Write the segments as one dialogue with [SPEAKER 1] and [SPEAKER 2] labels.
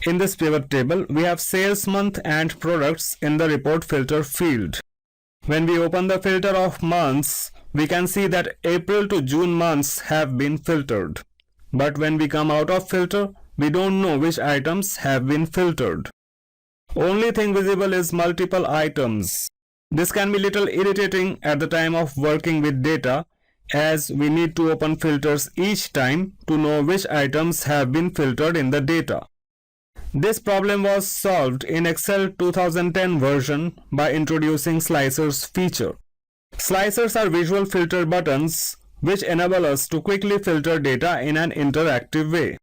[SPEAKER 1] In this pivot table, we have sales month and products in the report filter field. When we open the filter of months, we can see that April to June months have been filtered. But when we come out of filter, we don't know which items have been filtered. Only thing visible is multiple items. This can be little irritating at the time of working with data, as we need to open filters each time to know which items have been filtered in the data. This problem was solved in Excel 2010 version by introducing slicers feature. Slicers are visual filter buttons which enable us to quickly filter data in an interactive way.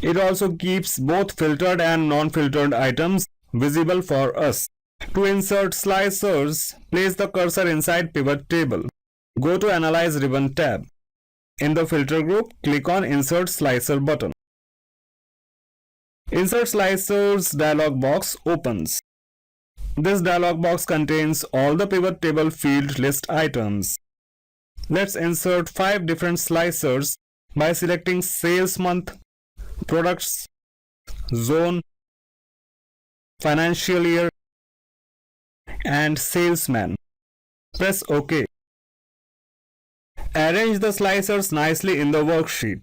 [SPEAKER 1] It also keeps both filtered and non-filtered items visible for us. To insert slicers, place the cursor inside pivot table. Go to Analyze Ribbon tab. In the filter group, click on Insert Slicer button. Insert Slicers dialog box opens. This dialog box contains all the pivot table field list items. Let's insert 5 different slicers by selecting Sales Month, Products, Zone, Financial Year, and Salesman. Press OK. Arrange the slicers nicely in the worksheet.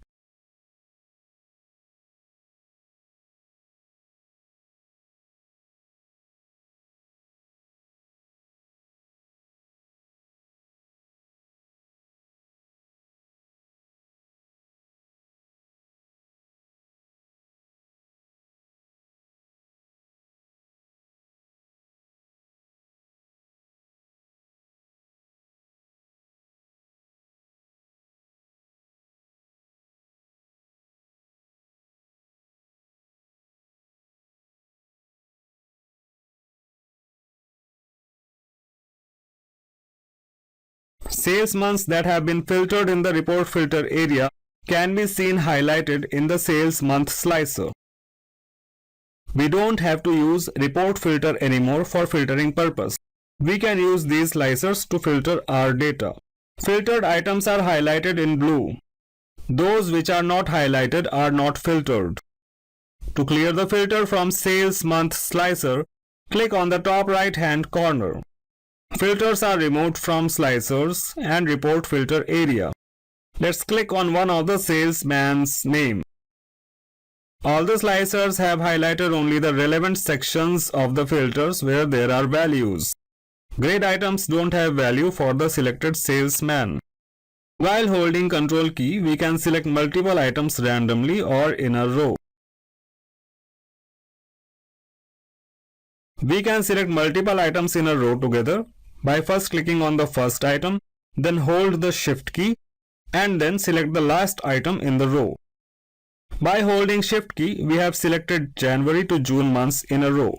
[SPEAKER 1] Sales months that have been filtered in the report filter area can be seen highlighted in the sales month slicer. We don't have to use report filter anymore for filtering purpose. We can use these slicers to filter our data. Filtered items are highlighted in blue. Those which are not highlighted are not filtered. To clear the filter from sales month slicer, click on the top right hand corner. Filters are removed from slicers and report filter area. Let's click on one of the salesman's name. All the slicers have highlighted only the relevant sections of the filters where there are values. Grade items don't have value for the selected salesman. While holding Ctrl key, we can select multiple items randomly or in a row. We can select multiple items in a row together by first clicking on the first item, then hold the Shift key and then select the last item in the row. By holding Shift key, we have selected January to June months in a row.